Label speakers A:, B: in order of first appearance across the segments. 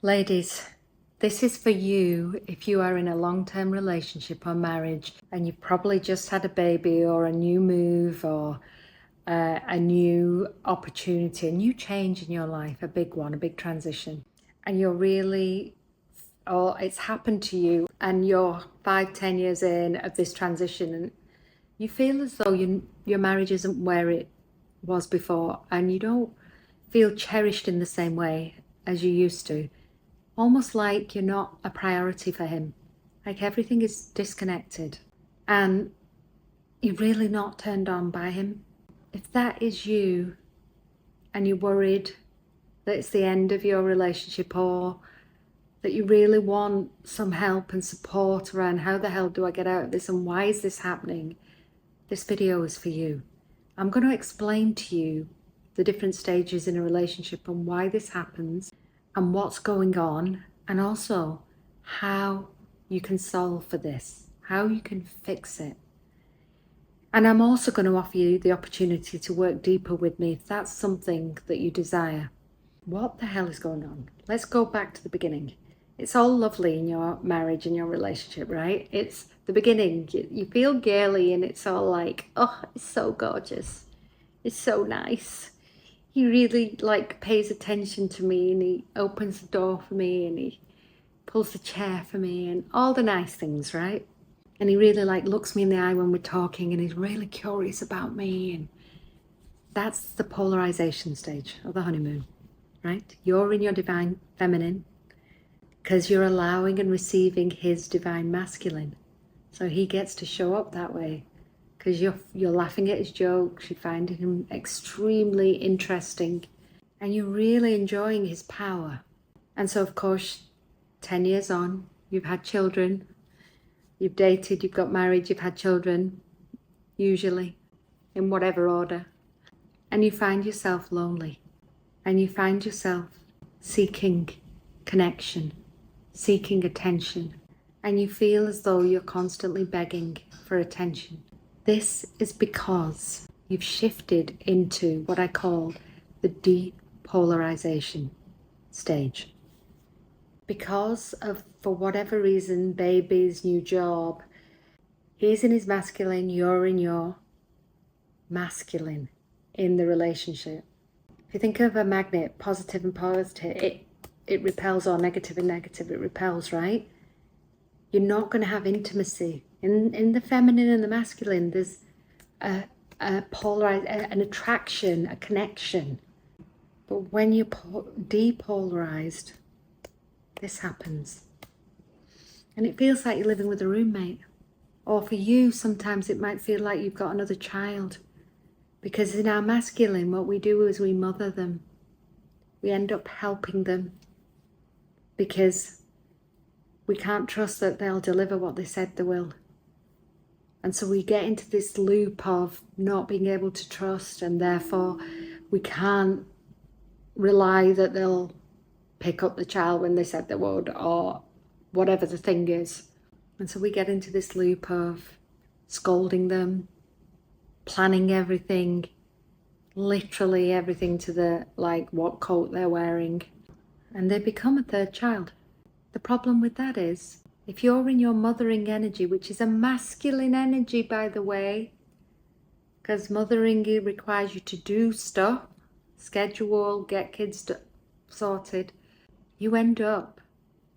A: Ladies, this is for you if you are in a long-term relationship or marriage and you've probably just had a baby or a new move or a new opportunity, a new change in your life, a big one, a big transition. And you're really, or it's happened to you and you're 5-10 years in of this transition and you feel as though your marriage isn't where it was before and you don't feel cherished in the same way as you used to. Almost like you're not a priority for him, like everything is disconnected and you're really not turned on by him. If that is you and you're worried that it's the end of your relationship or that you really want some help and support around how the hell do I get out of this and why is this happening, this video is for you. I'm going to explain to you the different stages in a relationship and why this happens and what's going on, and also how you can solve for this, how you can fix it. And I'm also going to offer you the opportunity to work deeper with me if that's something that you desire. What the hell is going on? Let's go back to the beginning. It's all lovely in your marriage and your relationship, right? It's the beginning. You feel girly and it's all like, oh, it's so gorgeous. It's so nice. He really pays attention to me and he opens the door for me and he pulls the chair for me and all the nice things, right? And he really looks me in the eye when we're talking and he's really curious about me. And that's the polarization stage of the honeymoon, right? You're in your divine feminine because you're allowing and receiving his divine masculine. So he gets to show up that way because you're laughing at his jokes, you're finding him extremely interesting, and you're really enjoying his power. And so, of course, 10 years on, you've had children, you've dated, you've got married, you've had children, usually, in whatever order, and you find yourself lonely, and you find yourself seeking connection, seeking attention, and you feel as though you're constantly begging for attention. This is because you've shifted into what I call the depolarization stage. Because of, for whatever reason, baby's new job, he's in his masculine, you're in your masculine in the relationship. If you think of a magnet, positive and positive, it repels, or negative and negative, it repels, right? You're not going to have intimacy. In the feminine and the masculine, there's a polarized, an attraction, a connection. But when you're depolarized, this happens. And it feels like you're living with a roommate. Or for you, sometimes it might feel like you've got another child. Because in our masculine, what we do is we mother them. We end up helping them because we can't trust that they'll deliver what they said they will. And so we get into this loop of not being able to trust, and therefore we can't rely that they'll pick up the child when they said they would, or whatever the thing is. And so we get into this loop of scolding them, planning everything, literally everything to the what coat they're wearing, and they become a third child. The problem with that is, if you're in your mothering energy, which is a masculine energy, by the way, because mothering requires you to do stuff, schedule, get kids sorted, you end up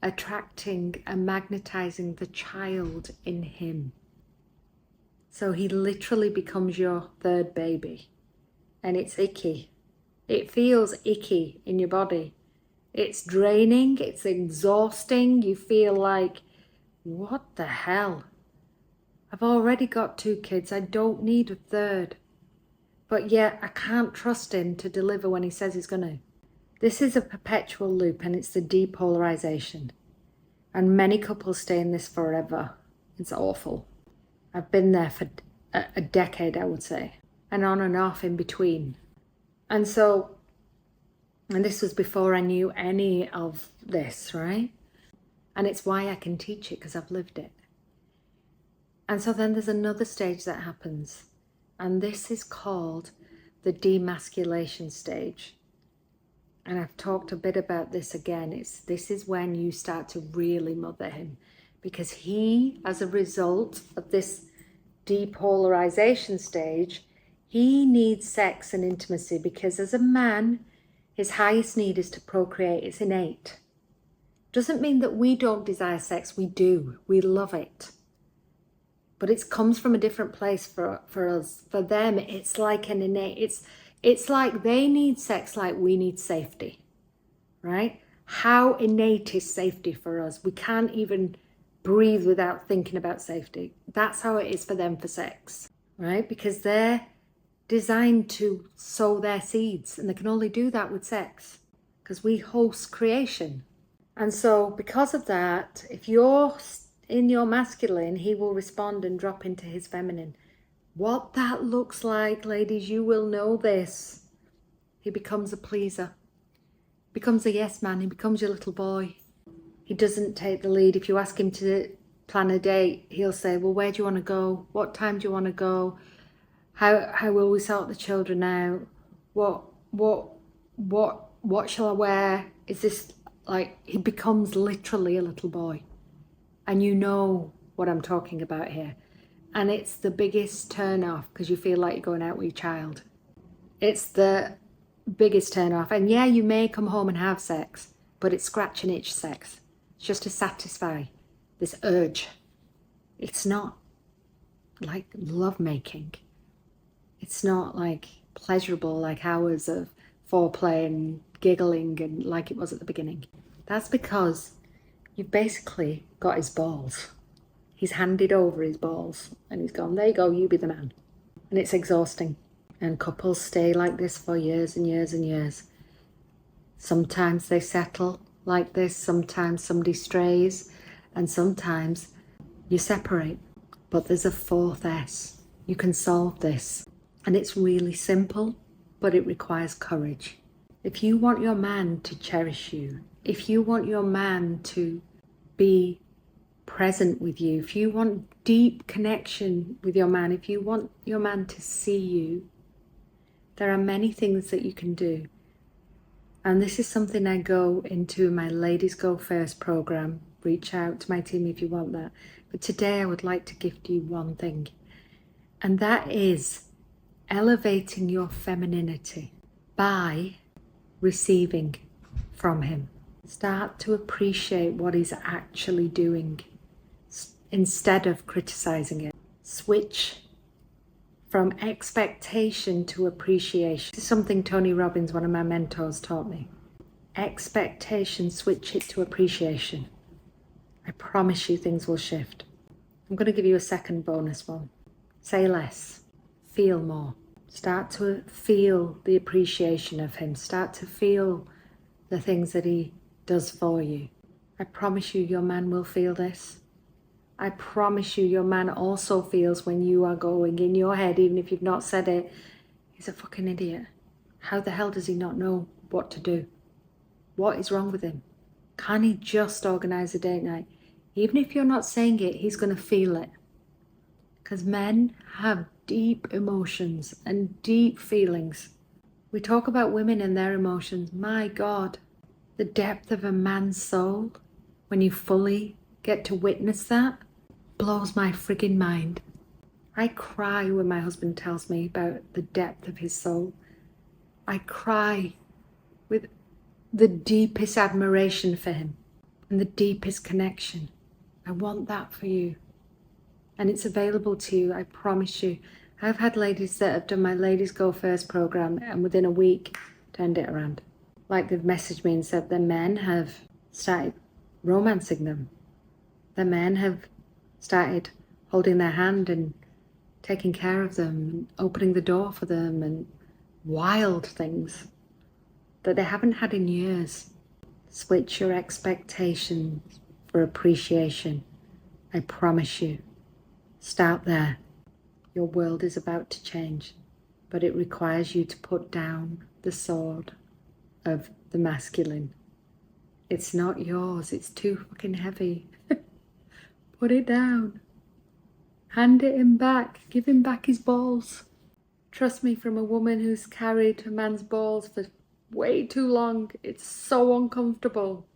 A: attracting and magnetizing the child in him. So he literally becomes your third baby, and it's icky. It feels icky in your body. It's draining, it's exhausting. You feel like, what the hell? I've already got 2 kids, I don't need a third. But yet I can't trust him to deliver when he says he's gonna. This is a perpetual loop, and it's the depolarization. And many couples stay in this forever. It's awful. I've been there for a decade, I would say, and on and off in between. And so, and this was before I knew any of this, right? And it's why I can teach it, because I've lived it. And so then there's another stage that happens, and this is called the demasculation stage. And I've talked a bit about this again. This is when you start to really mother him, because he, as a result of this depolarization stage, he needs sex and intimacy, because as a man, his highest need is to procreate. It's innate. Doesn't mean that we don't desire sex. We do. We love it. But it comes from a different place for us. For them, it's like an innate, it's like they need sex like we need safety, right? How innate is safety for us? We can't even breathe without thinking about safety. That's how it is for them for sex, right? Because they're designed to sow their seeds, and they can only do that with sex, because we host creation. And so because of that, if you're in your masculine, he will respond and drop into his feminine. What that looks like, ladies, you will know this. He becomes a pleaser, becomes a yes man, he becomes your little boy. He doesn't take the lead. If you ask him to plan a date, he'll say, well, where do you want to go? What time do you want to go? How will we sort the children out? What shall I wear? Is this like, he becomes literally a little boy. And you know what I'm talking about here. And it's the biggest turn off, because you feel like you're going out with your child. It's the biggest turn off. And yeah, you may come home and have sex, but it's scratch and itch sex. It's just to satisfy this urge. It's not like love making. It's not like pleasurable, like hours of foreplay and giggling and like it was at the beginning. That's because you've basically got his balls. He's handed over his balls and he's gone, there you go, you be the man. And it's exhausting. And couples stay like this for years and years and years. Sometimes they settle like this, sometimes somebody strays, and sometimes you separate. But there's a fourth S. You can solve this. And it's really simple, but it requires courage. If you want your man to cherish you, if you want your man to be present with you, if you want deep connection with your man, if you want your man to see you, there are many things that you can do. And this is something I go into my Ladies Go First program. Reach out to my team if you want that. But today I would like to gift you one thing, and that is elevating your femininity by receiving from him. Start to appreciate what he's actually doing instead of criticizing it. Switch from expectation to appreciation. This is something Tony Robbins, one of my mentors, taught me. Expectation, switch it to appreciation. I promise you things will shift. I'm going to give you a second bonus one. Say less, feel more. Start to feel the appreciation of him. Start to feel the things that he does for you. I promise you your man will feel this. I promise you your man also feels when you are going in your head, even if you've not said it, he's a fucking idiot. How the hell does he not know what to do? What is wrong with him? Can he just organise a date night? Even if you're not saying it, he's going to feel it. Because men have deep emotions and deep feelings. We talk about women and their emotions. My God, the depth of a man's soul, when you fully get to witness that, blows my friggin' mind. I cry when my husband tells me about the depth of his soul. I cry with the deepest admiration for him and the deepest connection. I want that for you. And it's available to you, I promise you. I've had ladies that have done my Ladies Go First program and within a week turned it around. Like they've messaged me and said their men have started romancing them. Their men have started holding their hand and taking care of them, and opening the door for them, and wild things that they haven't had in years. Switch your expectations for appreciation. I promise you. Start there. Your world is about to change, but it requires you to put down the sword of the masculine. It's not yours. It's too fucking heavy. Put it down. Hand it him back. Give him back his balls. Trust me, from a woman who's carried a man's balls for way too long. It's so uncomfortable.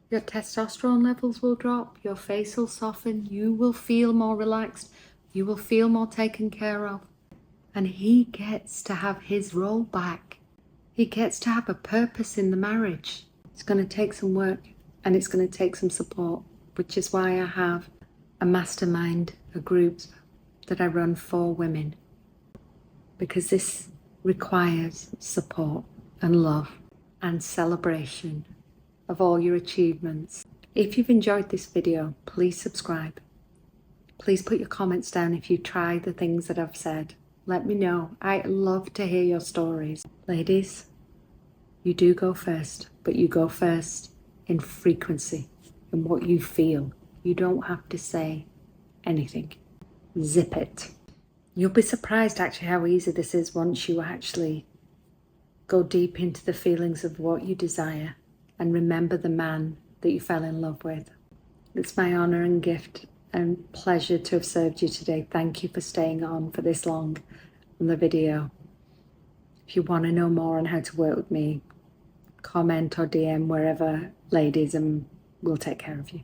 A: Your testosterone levels will drop, your face will soften, you will feel more relaxed, you will feel more taken care of. And he gets to have his role back. He gets to have a purpose in the marriage. It's going to take some work and it's going to take some support, which is why I have a mastermind, a group that I run for women. Because this requires support and love and celebration of all your achievements. If you've enjoyed this video, please subscribe. Please put your comments down if you try the things that I've said. Let me know. I love to hear your stories. Ladies, you do go first, but you go first in frequency, in what you feel. You don't have to say anything. Zip it. You'll be surprised actually how easy this is once you actually go deep into the feelings of what you desire and remember the man that you fell in love with. It's my honor and gift and pleasure to have served you today. Thank you for staying on for this long on the video. If you want to know more on how to work with me, comment or DM wherever, ladies, and we'll take care of you.